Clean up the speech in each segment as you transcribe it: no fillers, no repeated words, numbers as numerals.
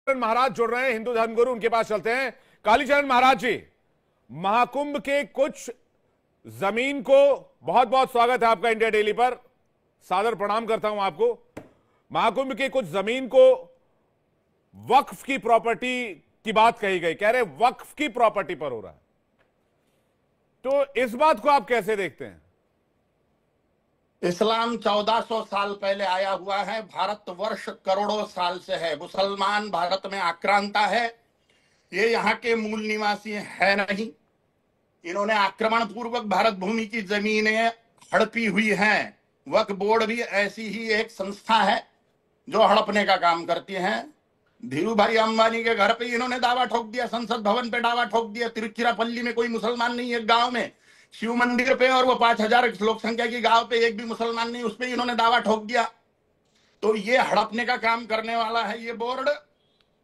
महाराज जुड़ रहे हैं, हिंदू धर्मगुरु, उनके पास चलते हैं। कालीचरण महाराज जी, महाकुंभ के कुछ जमीन को बहुत बहुत स्वागत है आपका इंडिया डेली पर, सादर प्रणाम करता हूं आपको। महाकुंभ के कुछ जमीन को वक्फ की प्रॉपर्टी की बात कही गई, कह रहे वक्फ की प्रॉपर्टी पर हो रहा है, तो इस बात को आप कैसे देखते हैं? इस्लाम 1400 साल पहले आया हुआ है, भारतवर्ष करोड़ों साल से है। मुसलमान भारत में आक्रांता है, ये यहाँ के मूल निवासी है नहीं। इन्होंने आक्रमण पूर्वक भारत भूमि की जमीनें हड़पी हुई हैं। वक्फ बोर्ड भी ऐसी ही एक संस्था है जो हड़पने का काम करती है। धीरू भाई अंबानी के घर पे इन्होंने दावा ठोक दिया, संसद भवन पे दावा ठोक दिया। तिरुचिरापल्ली में कोई मुसलमान नहीं है, गांव में शिव मंदिर पे, और वो 5000 लोक संख्या की गांव पे एक भी मुसलमान नहीं, उस पे इन्होंने दावा ठोक दिया। तो ये हड़पने का काम करने वाला है ये बोर्ड,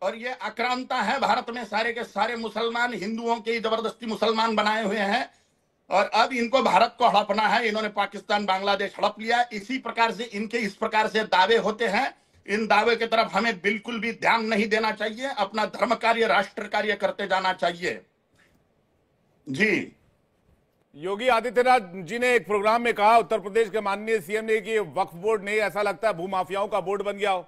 और ये आक्रांता है। भारत में सारे के सारे मुसलमान हिंदुओं के जबरदस्ती मुसलमान बनाए हुए हैं, और अब इनको भारत को हड़पना है। इन्होंने पाकिस्तान बांग्लादेश हड़प लिया। इसी प्रकार से इनके इस प्रकार से दावे होते हैं। इन दावे की तरफ हमें बिल्कुल भी ध्यान नहीं देना चाहिए। अपना धर्म कार्य, राष्ट्र कार्य करते जाना चाहिए। जी, योगी आदित्यनाथ जी ने एक प्रोग्राम में कहा, उत्तर प्रदेश के माननीय सीएम ने, कि वक्फ बोर्ड नहीं, ऐसा लगता है भूमाफियाओं का बोर्ड बन गया हो।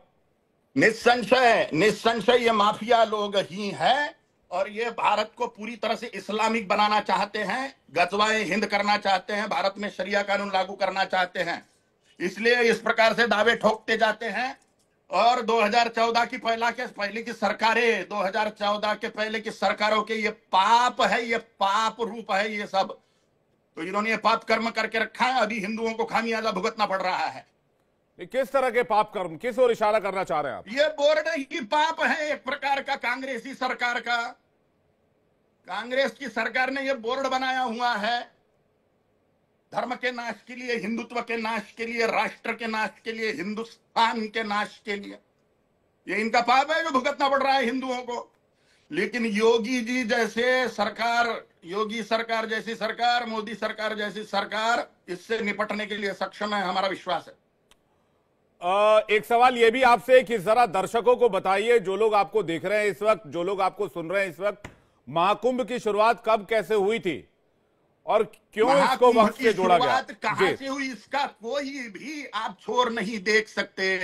निस्संशय ये माफिया लोग ही हैं, और ये भारत को पूरी तरह से इस्लामिक बनाना चाहते हैं, गजवाए हिंद करना चाहते हैं, भारत में शरिया कानून लागू करना चाहते हैं। इसलिए इस प्रकार से दावे ठोकते जाते हैं। और 2014 की पहले की सरकारें, 2014 के पहले की सरकारों के ये पाप है, ये पाप रूप है ये सब। तो इन्होंने ये पाप कर्म करके रखा है, अभी हिंदुओं को खामियाजा भुगतना पड़ रहा है। किस तरह के पाप कर्म, किस ओर इशारा करना चाह रहे हैं आप? ये बोर्ड ही पाप है एक प्रकार का, कांग्रेसी सरकार का। कांग्रेस की सरकार ने ये बोर्ड बनाया हुआ है धर्म के नाश के लिए, हिंदुत्व के नाश के लिए, राष्ट्र के नाश के लिए, हिंदुस्तान के नाश के लिए। ये इनका पाप है जो भुगतना पड़ रहा है हिंदुओं को। लेकिन योगी जी जैसे सरकार, योगी सरकार जैसी सरकार, मोदी सरकार जैसी सरकार इससे निपटने के लिए सक्षम है, हमारा विश्वास है। एक सवाल यह भी आपसे कि जरा दर्शकों को बताइए, जो लोग आपको देख रहे हैं इस वक्त, जो लोग आपको सुन रहे हैं इस वक्त, महाकुंभ की शुरुआत कब कैसे हुई थी और क्यों इसको वक्त से जोड़ा गया? कहां से हुई इसका कोई भी आप छोर नहीं देख सकते,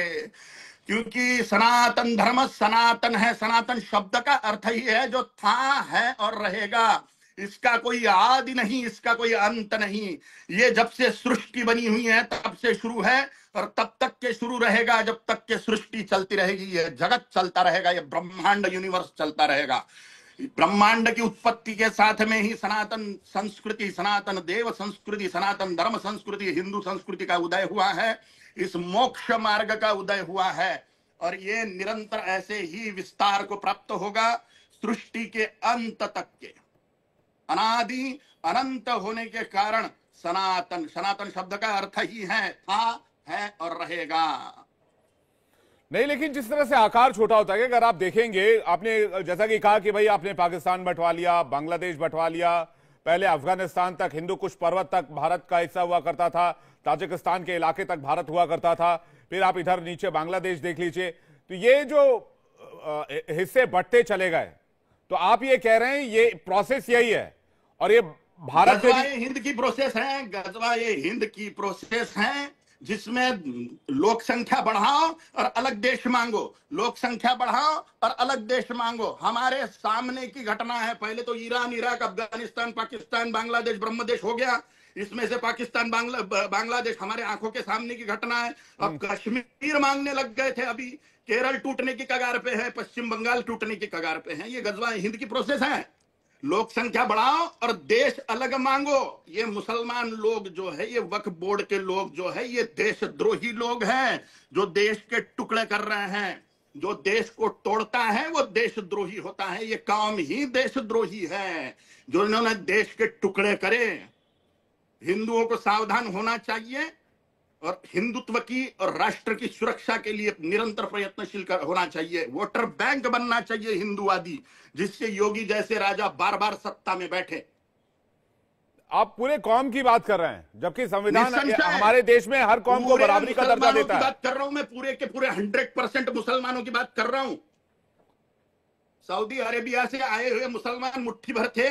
क्योंकि सनातन धर्म सनातन है। सनातन शब्द का अर्थ ही है जो था, है और रहेगा। इसका कोई आदि नहीं, इसका कोई अंत नहीं। ये जब से सृष्टि बनी हुई है तब से शुरू है, और तब तक के शुरू रहेगा जब तक के सृष्टि चलती रहेगी। ये जगत चलता रहेगा, ये ब्रह्मांड यूनिवर्स चलता रहेगा। ब्रह्मांड की उत्पत्ति के साथ में ही सनातन संस्कृति, सनातन देव संस्कृति, सनातन धर्म संस्कृति, हिंदू संस्कृति का उदय हुआ है। इस मोक्ष मार्ग का उदय हुआ है, और ये निरंतर ऐसे ही विस्तार को प्राप्त होगा सृष्टि के अंत तक के। अनादि अनंत होने के कारण सनातन, सनातन शब्द का अर्थ ही है था, है और रहेगा। नहीं, लेकिन जिस तरह से आकार छोटा होता है, अगर आप देखेंगे, आपने जैसा कि कहा कि भाई आपने पाकिस्तान बंटवा लिया, बांग्लादेश बंटवा लिया, पहले अफगानिस्तान तक, हिंदू कुश पर्वत तक भारत का हिस्सा हुआ करता था, ताजिकिस्तान के इलाके तक भारत हुआ करता था, फिर आप इधर नीचे बांग्लादेश देख लीजिए। तो ये जो हिस्से बंटते चले गए, तो आप ये कह रहे हैं ये प्रोसेस यही है, और ये भारत गजवाए हिंद की प्रोसेस है, गजवाए हिंद की प्रोसेस है, जिसमें लोक संख्या बढ़ाओ और अलग देश मांगो, लोक संख्या बढ़ाओ और अलग देश मांगो। हमारे सामने की घटना है। पहले तो ईरान, इराक, अफगानिस्तान, पाकिस्तान, बांग्लादेश ब्रह्मदेश हो गया। इसमें से पाकिस्तान, बांग्लादेश हमारे आंखों के सामने की घटना है। अब कश्मीर मांगने लग गए थे, अभी केरल टूटने की कगार पे है, पश्चिम बंगाल टूटने की कगार पे है। ये गजवाए हिंद की प्रोसेस है। लोक संख्या बढ़ाओ और देश अलग मांगो। ये मुसलमान लोग जो है, ये वक्फ बोर्ड के लोग जो है, ये देशद्रोही लोग हैं, जो देश के टुकड़े कर रहे हैं। जो देश को तोड़ता है वो देशद्रोही होता है। ये कौम ही देशद्रोही है जो इन्होंने देश के टुकड़े करे। हिंदुओं को सावधान होना चाहिए, और हिंदुत्व की और राष्ट्र की सुरक्षा के लिए निरंतर प्रयत्नशील होना चाहिए। वोटर बैंक बनना चाहिए हिंदुवादी, जिससे योगी जैसे राजा बार बार सत्ता में बैठे। आप पूरे कौम की बात कर रहे हैं, जबकि संविधान हमारे देश में हर कौम को बराबरी का दर्जा देता है। बात कर रहा हूं मैं, पूरे के पूरे 100% मुसलमानों की बात कर रहा हूं। सऊदी अरेबिया से आए हुए मुसलमान मुट्ठी भर थे।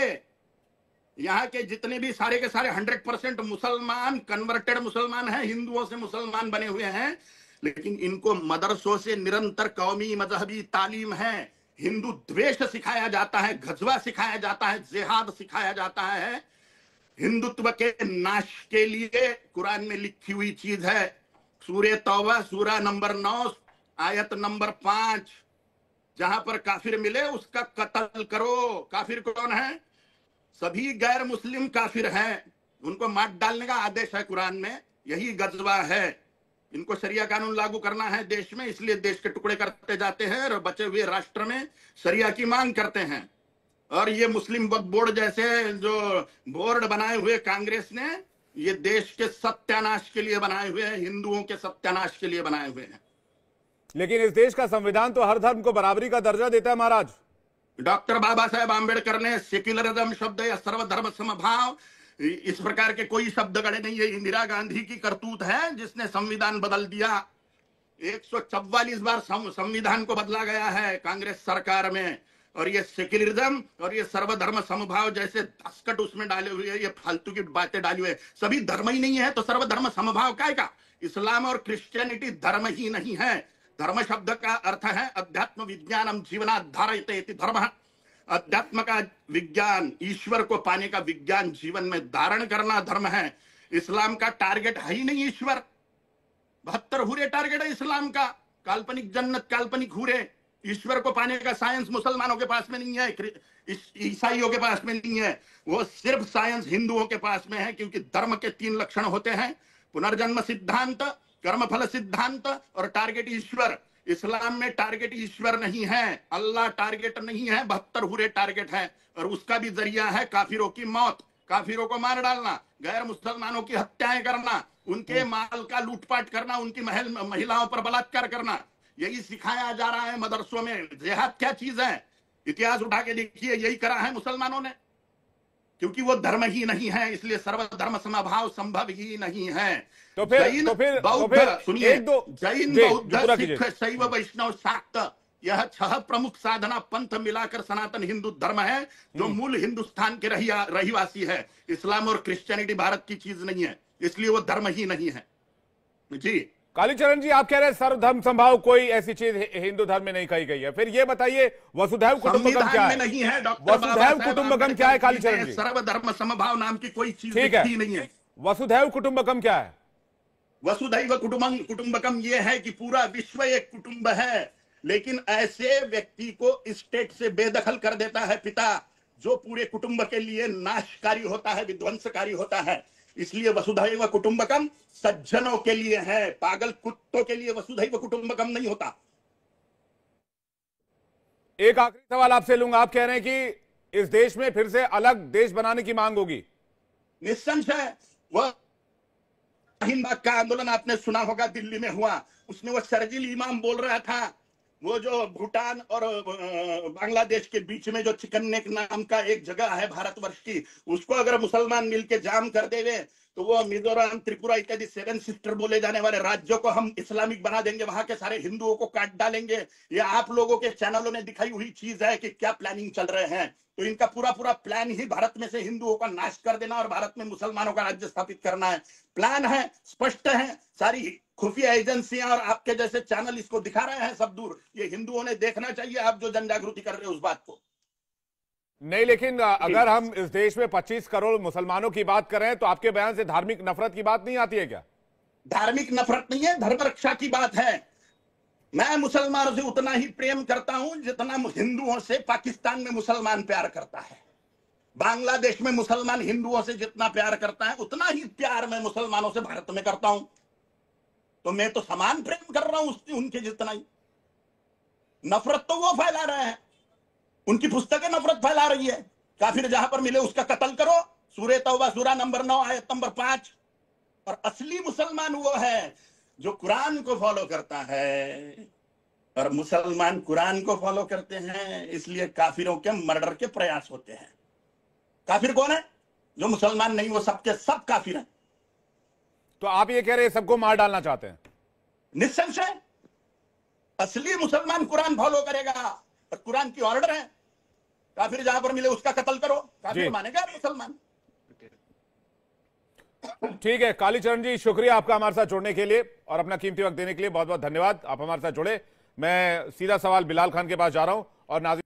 यहाँ के जितने भी सारे के सारे 100% मुसलमान कन्वर्टेड मुसलमान हैं, हिंदुओं से मुसलमान बने हुए हैं। लेकिन इनको मदरसों से निरंतर कौमी मजहबी तालीम है, हिंदू द्वेष सिखाया जाता है, गजवा सिखाया जाता है, जिहाद सिखाया जाता है। हिंदुत्व के नाश के लिए कुरान में लिखी हुई चीज है, सूरह तौबा सूरा नंबर 9 आयत नंबर 5, जहां पर काफिर मिले उसका कत्ल करो। काफिर कौन है? सभी गैर मुस्लिम काफिर हैं, उनको मार डालने का आदेश है कुरान में। यही गजवा है। इनको शरिया कानून लागू करना है देश में, इसलिए देश के टुकड़े करते जाते हैं और बचे हुए राष्ट्र में शरिया की मांग करते हैं। और ये मुस्लिम वक्फ बोर्ड जैसे जो बोर्ड बनाए हुए कांग्रेस ने, ये देश के सत्यानाश के लिए बनाए हुए हैं, हिंदुओं के सत्यानाश के लिए बनाए हुए हैं। लेकिन इस देश का संविधान तो हर धर्म को बराबरी का दर्जा देता है महाराज। डॉक्टर बाबा साहेब आंबेडकर ने सेक्युलरिज्म शब्द या सर्वधर्म समभाव, इस प्रकार के कोई शब्द गढ़े नहीं है। इंदिरा गांधी की करतूत है जिसने संविधान बदल दिया। 144 बार संविधान को बदला गया है कांग्रेस सरकार में। और ये सेक्युलरिज्म और ये सर्वधर्म समभाव जैसे दस्कट उसमें डाले हुए हैं, ये फालतू की बातें डाली हुई है। सभी धर्म ही नहीं है तो सर्वधर्म समभाव काय का? इस्लाम और क्रिश्चियनिटी धर्म ही नहीं है। धर्म शब्द का अर्थ है अध्यात्म विज्ञानम जीवनाधारित इति धर्म। अध्यात्म का विज्ञान, ईश्वर को पाने का विज्ञान जीवन में धारण करना धर्म है। इस्लाम का टारगेट है ही नहीं ईश्वर। 72 हुरे टारगेट है इस्लाम का, काल्पनिक जन्नत, काल्पनिक हुरे। ईश्वर को पाने का साइंस मुसलमानों के पास में नहीं है, ईसाइयों के पास में नहीं है। वो सिर्फ साइंस हिंदुओं के पास में है, क्योंकि धर्म के 3 लक्षण होते हैं, पुनर्जन्म सिद्धांत, कर्मफल सिद्धांत और टारगेट ईश्वर। इस्लाम में टारगेट ईश्वर नहीं है, अल्लाह टारगेट नहीं है, 72 हुरे टारगेट है। और उसका भी जरिया है काफिरों की मौत, काफिरों को मार डालना, गैर मुसलमानों की हत्याएं करना, उनके माल का लूटपाट करना, उनकी महिलाओं पर बलात्कार करना। यही सिखाया जा रहा है मदरसों में। जिहाद क्या चीज है? इतिहास उठा के देखिए, यही करा है मुसलमानों ने। क्योंकि वो धर्म ही नहीं है, इसलिए सर्वधर्म समभाव संभव ही नहीं है। तो फिर बौद्ध, सुनिए, जैन, बौद्ध, सिख, शैव, वैष्णव, शाक्त, यह 6 प्रमुख साधना पंथ मिलाकर सनातन हिंदू धर्म है, जो मूल हिंदुस्तान के रहीवासी है। इस्लाम और क्रिश्चियनिटी भारत की चीज नहीं है, इसलिए वो धर्म ही नहीं है। जी कालीचरण जी, आप कह रहे हैं सर्वधर्म संभाव कोई ऐसी चीज हिंदू धर्म में नहीं कही गई है। फिर ये बताइए वसुधैव कुटुंबकम क्या है? नहीं है वसुधैव कुटुंबकम क्या है कालीचरण जी? सर्वधर्म समभाव नाम की कोई चीज ही नहीं है। वसुधैव कुटुंबकम क्या है? वसुधैव कुटुंबकम ये है कि पूरा विश्व एक कुटुंब है, लेकिन ऐसे व्यक्ति को स्टेट से बेदखल कर देता है पिता, जो पूरे कुटुंब के लिए नाशकारी होता है, विध्वंसकारी होता है। इसलिए वसुधैव कुटुंबकम सज्जनों के लिए है, पागल कुत्तों के लिए वसुधैव कुटुंबकम नहीं होता। एक आखिरी सवाल आपसे लूंगा। आप कह रहे हैं कि इस देश में फिर से अलग देश बनाने की मांग होगी? निस्संशय। वह हिंद का आंदोलन आपने सुना होगा, दिल्ली में हुआ। उसमें वो शर्जील इमाम बोल रहा था, वो जो भूटान और बांग्लादेश के बीच में जो चिकन नेक नाम का एक जगह है भारतवर्ष की, उसको अगर मुसलमान मिलके जाम कर देवे तो वो मिजोरम, त्रिपुरा इत्यादि 7 सिस्टर बोले जाने वाले राज्यों को हम इस्लामिक बना देंगे, वहां के सारे हिंदुओं को काट डालेंगे। ये आप लोगों के चैनलों ने दिखाई हुई चीज है कि क्या प्लानिंग चल रहे हैं। तो इनका पूरा प्लान ही भारत में से हिंदुओं का नाश कर देना और भारत में मुसलमानों का राज्य स्थापित करना है। प्लान है, स्पष्ट है, सारी खुफिया एजेंसियां और आपके जैसे चैनल इसको दिखा रहे हैं सब दूर। ये हिंदुओं ने देखना चाहिए, आप जो जन जागृति कर रहे हो उस बात को। नहीं, लेकिन अगर हम इस देश में 25 करोड़ मुसलमानों की बात करें तो आपके बयान से धार्मिक नफरत की बात नहीं आती है क्या? धार्मिक नफरत नहीं है, धर्म रक्षा की बात है। मैं मुसलमानों से उतना ही प्रेम करता हूं जितना हिंदुओं से पाकिस्तान में मुसलमान प्यार करता है। बांग्लादेश में मुसलमान हिंदुओं से जितना प्यार करता है, उतना ही प्यार मैं मुसलमानों से भारत में करता हूं। तो मैं तो समान प्रेम कर रहा हूं उनके जितना ही। नफरत तो वो फैला रहे हैं, उनकी पुस्तकें नफरत फैला रही है। काफिर जहां पर मिले उसका कत्ल करो, सूरह तौबा सूरा नंबर 9 आयत नंबर 5। और असली मुसलमान वो है जो कुरान को फॉलो करता है, और मुसलमान कुरान को फॉलो करते हैं, इसलिए काफिरों के मर्डर के प्रयास होते हैं। काफिर कौन है? जो मुसलमान नहीं, वो सबके सब काफिर हैं। तो आप ये कह रहे हैं सबको मार डालना चाहते हैं? निस्संशय। असली मुसलमान कुरान फॉलो करेगा, और कुरान की ऑर्डर है, काफिर जहां पर मिले उसका कत्ल करो। काफिर जी। मानेगा मुसलमान? ठीक है कालीचरण जी, शुक्रिया आपका हमारे साथ जुड़ने के लिए और अपना कीमती वक्त देने के लिए बहुत बहुत धन्यवाद। आप हमारे साथ जुड़े। मैं सीधा सवाल बिलाल खान के पास जा रहा हूं और नाज़रीन